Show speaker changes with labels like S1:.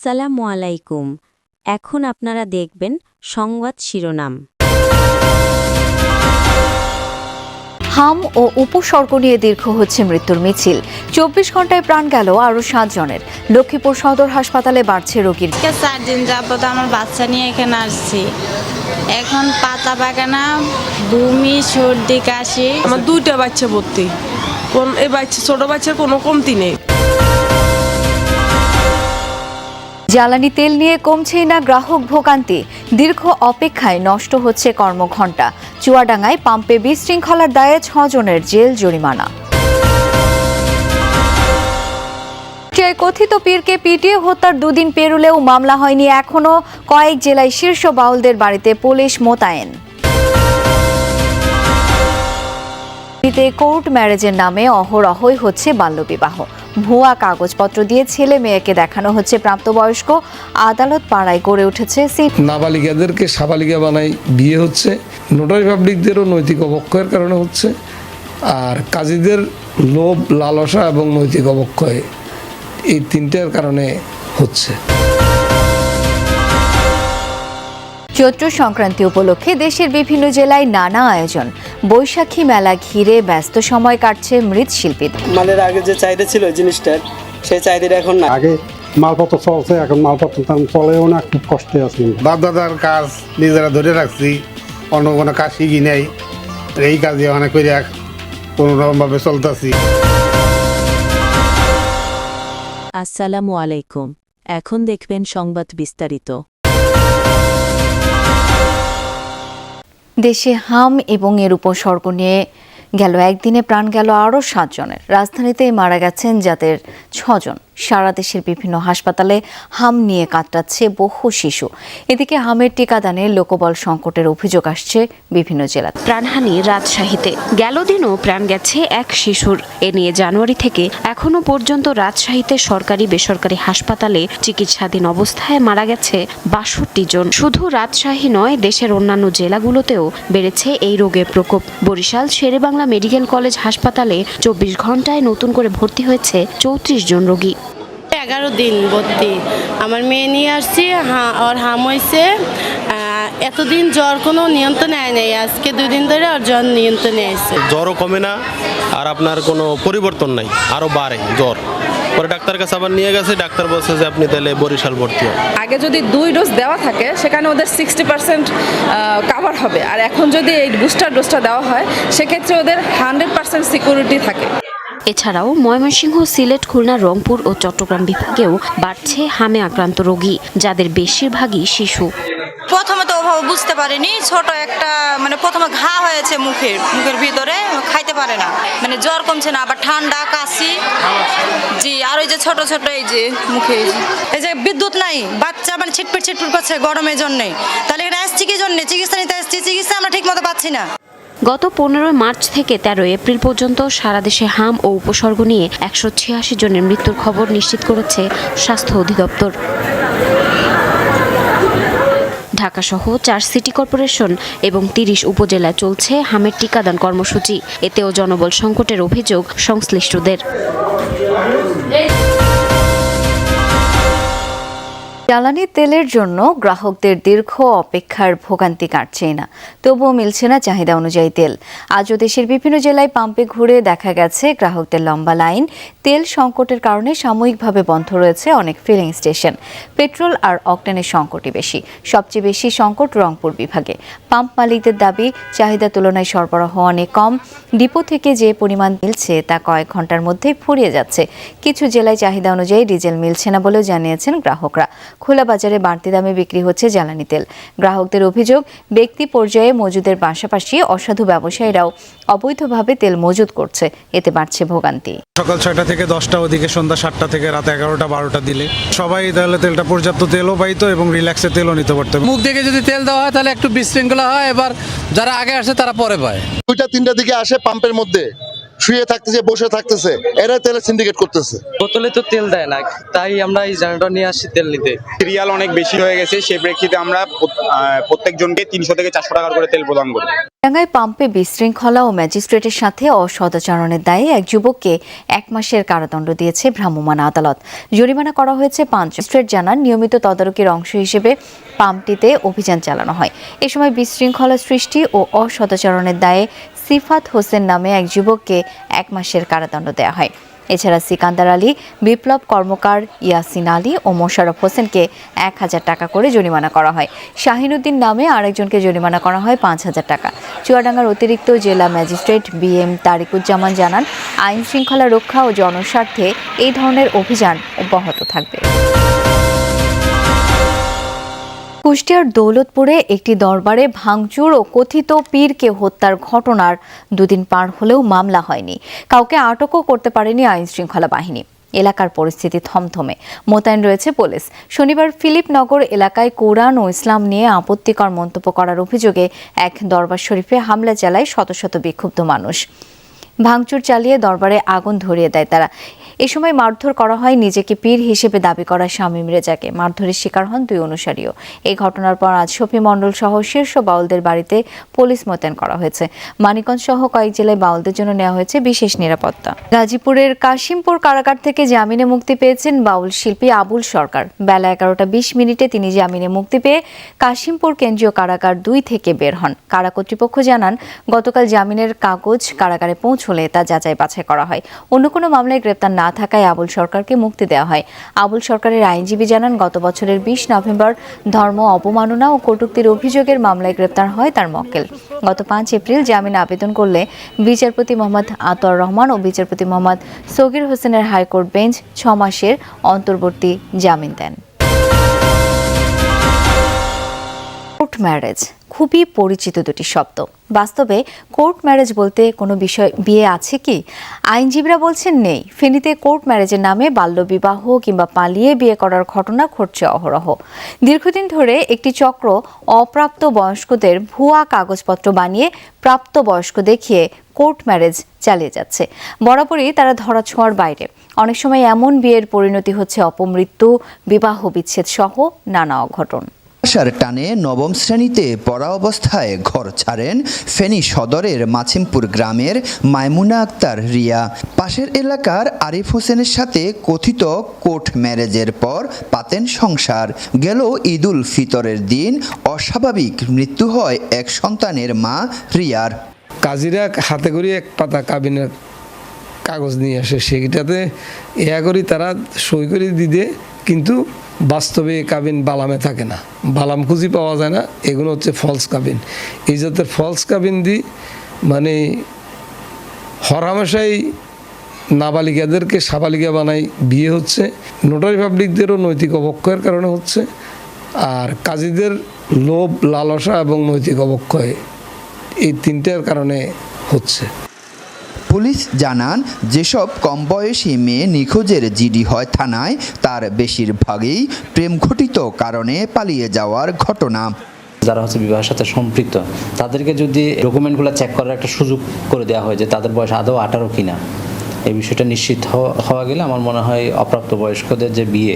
S1: আসসালামু আলাইকুম। এখন আপনারা দেখবেন সংবাদ শিরোনাম।
S2: হাম ও উপসর্গ নিয়ে দীর্ঘ হচ্ছে মৃত্যুর মিছিল। 24 ঘন্টায় প্রাণ গেল আরও 7 জনের। লক্ষ্মীপুর সদর হাসপাতালে বাড়ছে রোগীর।
S3: 4 দিন যাবত আমার বাচ্চা নিয়ে এখানে আসছি। এখন পাতা পায়খানা, বমি, সর্দি, কাশি।
S4: আমার 2টা বাচ্চা ভর্তি। এই বাচ্চা ছোট বাচ্চার কোনো কমতি নেই।
S2: জ্বালানি তেল নিয়ে কমছেই না গ্রাহক ভোগান্তি। দীর্ঘ অপেক্ষায় নষ্ট হচ্ছে কর্মঘণ্টা। চুয়াডাঙ্গায় পাম্পে বিশৃঙ্খলার দায়ে 6 জনের জেল জরিমানা। কথিত পীরকে পিটিয়ে হত্যার 2 দিন পেরুলেও মামলা হয়নি। এখনো কয়েক জেলায় শীর্ষ বাউলদের বাড়িতে পুলিশ মোতায়েন। কোর্ট ম্যারেজের নামে অহরহই হচ্ছে বাল্যবিবাহ। ভুয়া কাগজপত্র দিয়ে ছেলে মেয়েকে দেখানো হচ্ছে প্রাপ্তবয়স্ক। আদালত পাড়ায় গড়ে উঠেছে
S5: নাবালিকাদেরকে সাবালিকা বানাই বিয়ে হচ্ছে। নোটারি পাবলিকদেরও নৈতিক অবক্ষয়ের কারণে হচ্ছে, আর কাজীদের লোভ, লালসা এবং নৈতিক অবক্ষয়, এই 3টার কারণে হচ্ছে।
S2: চৈত্র সংক্রান্তি উপলক্ষে দেশের বিভিন্ন জেলায় নানা আয়োজন। বৈশাখী মেলা ঘিরে ব্যস্ত সময় কাটছে মৃৎশিল্পীদের।
S6: মালের আগে যে চাহিদা ছিল জিনিসটার, সেই চাহিদাটা এখন না।
S7: আগে মালপত্র চলছে, এখন মালপত্র চলেও না, খুব কষ্টে আছি।
S8: বাপদাদার কাজ নিজেরা ধরে রাখছি, অন্য কোনো কাজ শিখি নাই। এই কাজে অনেক করে কোনোরকমভাবে চলতেছি।
S1: আসসালামু আলাইকুম। এখন দেখবেন সংবাদ বিস্তারিত।
S2: দেশে হাম এবং এর উপসর্গ নিয়ে গেল একদিনে প্রাণ গেল আরও 7 জনের। রাজধানীতে মারা গেছেন যাদের 6 জন। সারা দেশের বিভিন্ন হাসপাতালে হাম নিয়ে কাতরাচ্ছে বহু শিশু। এদিকে হামের টিকাদানের লোকবল সংকটের অভিযোগ আসছে বিভিন্ন জেলাতে।
S9: প্রাণহানি রাজশাহীতে গেল দিনও প্রাণ গেছে এক শিশুর। এ নিয়ে জানুয়ারি থেকে এখনো পর্যন্ত রাজশাহীতে সরকারি বেসরকারি হাসপাতালে চিকিৎসাধীন অবস্থায় মারা গেছে 62 জন। শুধু রাজশাহী নয়, দেশের অন্যান্য জেলাগুলোতেও বেড়েছে এই রোগের প্রকোপ। বরিশাল শেরেবাংলা মেডিকেল কলেজ হাসপাতালে 24 ঘন্টায় নতুন করে ভর্তি হয়েছে 34 জন রোগী।
S3: 11 দিন ভর্তি। আমার মেয়ে নিয়ে আসছি, ওর হাম হয়েছে। এতদিন জ্বর কোনো নিয়ন্ত্রণে আয় নাই, আজকে 2 দিন ধরে ওর জ্বর নিয়ন্ত্রণে আসছে।
S10: জ্বরও কমে না, আর আপনার কোনো পরিবর্তন নাই, আরও বাড়ে জ্বর। পরে ডাক্তার কাছে আবার নিয়ে গেছে, ডাক্তার বলছে যে আপনি তাহলে বরিশাল ভর্তি হন।
S4: আগে যদি 2 ডোজ দেওয়া থাকে সেখানে ওদের 60% কাভার হবে, আর এখন যদি এই বুস্টার ডোজটা দেওয়া হয় সেক্ষেত্রে ওদের 100% সিকিউরিটি থাকে।
S9: এছাড়াও ময়মনসিংহ, সিলেট, খুলনা, রংপুর ও চট্টগ্রাম বিভাগেও বাড়ছে হামে আক্রান্ত রোগী, যাদের বেশিরভাগই শিশু।
S11: প্রথমে তো ওভাবে বুঝতে পারিনি, ছোট একটা প্রথমে ঘা হয়েছে মুখের ভিতরে, খাইতে পারে না, জ্বর কমছে না, আবার ঠান্ডা, কাশি। জি, আর ওই যে ছোট ছোট এই যে মুখে এই যে বিদ্যুৎ নাই, বাচ্চা ছিটপিট করছে গরমের জন্যে। তাহলে এখানে আসছি কি জন্য? চিকিৎসা নিতে আসছি, চিকিৎসা আমরা ঠিক মতো পাচ্ছি না।
S9: গত 15 মার্চ থেকে 13 এপ্রিল পর্যন্ত সারা দেশে হাম ও উপসর্গ নিয়ে 186 জনের মৃত্যুর খবর নিশ্চিত করেছে স্বাস্থ্য অধিদপ্তর। ঢাকাসহ 4 সিটি কর্পোরেশন এবং 30 উপজেলায় চলছে হামের টিকাদান কর্মসূচি। এতেও জনবল সংকটের অভিযোগ সংশ্লিষ্টদের।
S2: জ্বালানি তেলের জন্য গ্রাহকদের দীর্ঘ অপেক্ষার ভোগান্তি কাটছেই না, তবুও মিলছে না চাহিদা অনুযায়ী তেল। আজও দেশের বিভিন্ন জেলায় পাম্পে ঘুরে দেখা গেছে গ্রাহকদের লম্বা লাইন। তেল সংকটের কারণে সাময়িকভাবে বন্ধ রয়েছে অনেক ফিলিং স্টেশন। পেট্রোল আর অকটেনের সংকটই বেশি। সবচেয়ে বেশি সংকট রংপুর বিভাগে। পাম্প মালিকদের দাবি, চাহিদা তুলনায় সরবরাহ অনেক কম। ডিপো থেকে যে পরিমাণ মিলছে তা কয়েক ঘন্টার মধ্যেই ফুরিয়ে যাচ্ছে। কিছু জেলায় চাহিদা অনুযায়ী ডিজেল মিলছে না বলেও জানিয়েছেন গ্রাহকরা। খোলা বাজারে বাড়তি দামে বিক্রি হচ্ছে জ্বালানি তেল। গ্রাহকদের অভিযোগ, ব্যক্তি পর্যায়ে মজুদের পাশাপাশি অসাধু ব্যবসায়ীরাও অবৈধভাবে তেল মজুদ করছে। এতে বাড়ছে ভোগান্তি।
S12: সকাল 6টা থেকে 10টা, ওদিকে সন্ধ্যা 7টা থেকে রাত 11টা 12টা দিলে সবাই তাহলে তেলটা পর্যাপ্ত তেলও পাইতো এবং রিল্যাক্সে তেলও নিতে পারতো।
S13: মুখ দেখে যদি তেল দেওয়া হয় তাহলে একটু বিশৃঙ্খলা হয়, এবার যারা আগে আসে তারা পরে পায়।
S14: 2টা 3টা দিকে আসে পাম্পের মধ্যে,
S13: শুয়ে থাকতেছে, বসে থাকতেছে, এরা তেলের সিন্ডিকেট করতেছে।
S6: বোতলে তো তেল দেয় না, তাই আমরা এই জেনারেটর নিয়ে আসছি তেল নিতে।
S14: সিরিয়াল অনেক বেশি হয়ে গেছে, সেই প্রেক্ষিতে আমরা প্রত্যেকজনকে 300 থেকে 400 টাকা করে তেল প্রদান করি।
S2: টাঙ্গাইল পাম্পে বিশৃঙ্খলা ও ম্যাজিস্ট্রেটের সাথে অসদাচরণের দায়ে এক যুবককে 1 মাসের কারাদণ্ড দিয়েছে ভ্রাম্যমাণ আদালত। জরিমানা করা হয়েছে 5। ম্যাজিস্ট্রেট জানান, নিয়মিত তদারকির অংশ হিসেবে পাম্পটিতে অভিযান চালানো হয়। এ সময় বিশৃঙ্খলা সৃষ্টি ও অসদাচরণের দায়ে সিফাত হোসেন নামে এক যুবককে 1 মাসের কারাদণ্ড দেওয়া হয়। এছাড়া সিকান্দার আলী, বিপ্লব কর্মকার, ইয়াসিন আলী ও মোশাররফ হোসেনকে 1000 টাকা করে জরিমানা করা হয়। শাহিনুদ্দিন নামে আরেকজনকে জরিমানা করা হয় 5000 টাকা। চুয়াডাঙ্গার অতিরিক্ত জেলা ম্যাজিস্ট্রেট BM তারিকুজ্জামান জানান, আইন শৃঙ্খলা রক্ষা ও জনস্বার্থে এই ধরনের অভিযান অব্যাহত থাকবে। কুষ্টিয়ার দৌলতপুরে একটি দরবারে ভাঙচুর ও কথিত পীরকে হত্যার ঘটনার 2 দিন পার হলেও মামলা হয়নি। কাউকে আটকও করতে পারেনি আইন শৃঙ্খলা বাহিনী। এলাকার পরিস্থিতি থমথমে, মোতায়েন রয়েছে পুলিশ। শনিবার ফিলিপনগর এলাকায় কোরআন ও ইসলাম নিয়ে আপত্তিকর মন্তব্য করার অভিযোগে এক দরবার শরীফে হামলা চালায় শত শত বিক্ষুব্ধ মানুষ। ভাঙচুর চালিয়ে দরবারে আগুন ধরিয়ে দেয় তারা। এ সময় মারধর করা হয় নিজেকে পীর হিসেবে দাবি করা শামীম রেজাকে। মারধরের শিকার হন 2 অনুসারীও। এই ঘটনার পর আজ শফি মণ্ডল সহ শীর্ষ বাউলদের বাড়িতে পুলিশ মোতায়েন করা হয়েছে। মানিকগঞ্জ সহ কয়েক জেলায় বাউলদের জন্য নেওয়া হয়েছে বিশেষ নিরাপত্তা। গাজীপুরের কাশিমপুর কারাগার থেকে জামিনে মুক্তি পেয়েছেন বাউল শিল্পী আবুল সরকার। বেলা 11:20 তিনি জামিনে মুক্তি পেয়ে কাশিমপুর কেন্দ্রীয় কারাগার 2 থেকে বের হন। কারা কর্তৃপক্ষ জানান, গতকাল জামিনের কাগজ কারাগারে পৌঁছলে তা যাচাই বাছাই করা হয়। অন্য কোনো মামলায় গ্রেপ্তার না থাকায় আবুল সরকারকে মুক্তি দেওয়া হয়। আবুল সরকারের আইনজীবী জানান, গত বছরের 20 নভেম্বর ধর্ম অবমাননা ও কটূক্তির অভিযোগের মামলায় গ্রেপ্তার হয় তার মক্কেল। গত 5 এপ্রিল জামিন আবেদন করলে বিচারপতি মোহাম্মদ আতর রহমান ও বিচারপতি মোহাম্মদ সগির হোসেনের হাইকোর্ট বেঞ্চ 6 মাসের অন্তর্বর্তী জামিন দেন। কোর্ট ম্যারেজ খুবই পরিচিত দুটি শব্দ। বাস্তবে কোর্ট ম্যারেজ বলতে কোনো বিষয় বিয়ে আছে কি? আইনজীবীরা বলছেন নেই। ফেনীতে কোর্ট ম্যারেজের নামে বাল্যবিবাহ কিংবা পালিয়ে বিয়ে করার ঘটনা ঘটছে অহরহ। দীর্ঘদিন ধরে একটি চক্র অপ্রাপ্ত বয়স্কদের ভুয়া কাগজপত্র বানিয়ে প্রাপ্ত বয়স্ক দেখিয়ে কোর্ট ম্যারেজ চালিয়ে যাচ্ছে। বরাবরই তারা ধরাছোঁয়ার বাইরে। অনেক সময় এমন বিয়ের পরিণতি হচ্ছে অপমৃত্যু, বিবাহ বিচ্ছেদ সহ নানা অঘটন।
S15: আশার টানে 9ম শ্রেণীতে পড়া অবস্থায় ঘর ছাড়েন ফেনী সদরের মাছিমপুর গ্রামের মাইমুনা আক্তার রিয়া। পাশের এলাকার আরিফ হোসেনের সাথে কথিত কোর্ট ম্যারেজের পর পাতেন সংসার। গেল ঈদুল ফিতরের দিন অস্বাভাবিক মৃত্যু হয় এক সন্তানের মা রিয়ার।
S5: কাজীরা হাতে করে এক পাতা কাবিনের কাগজ নিয়ে আসে, সেইটাতে করি তারা সই করে দিতে, কিন্তু বাস্তবে কাবিন বালামে থাকে না, বালাম খুঁজি পাওয়া যায় না। এগুলো হচ্ছে ফলস কাবিন। এই জাতের ফলস কাবিন দিয়ে মানে হরহামেশাই নাবালিকাদেরকে সাবালিকা বানাই বিয়ে হচ্ছে। নোটারি পাবলিকদেরও নৈতিক অবক্ষয়ের কারণে হচ্ছে, আর কাজীদের লোভ, লালসা এবং নৈতিক অবক্ষয়, এই 3টার কারণে হচ্ছে।
S15: পুলিশ জানান, যেসব কম বয়সী মেয়ে নিখোঁজের জিডি হয় থানায়, তার বেশিরভাগই প্রেমঘটিত কারণে পালিয়ে যাওয়ার ঘটনা।
S16: যারা হচ্ছে বিবাহের সাথে সম্পৃক্ত, তাদেরকে যদি ডকুমেন্টগুলো চেক করার একটা সুযোগ করে দেওয়া হয় যে তাদের বয়স আদৌ 18 কিনা, এই বিষয়টা নিশ্চিত হওয়া গেলে আমার মনে হয় অপ্রাপ্ত বয়স্কদের যে বিয়ে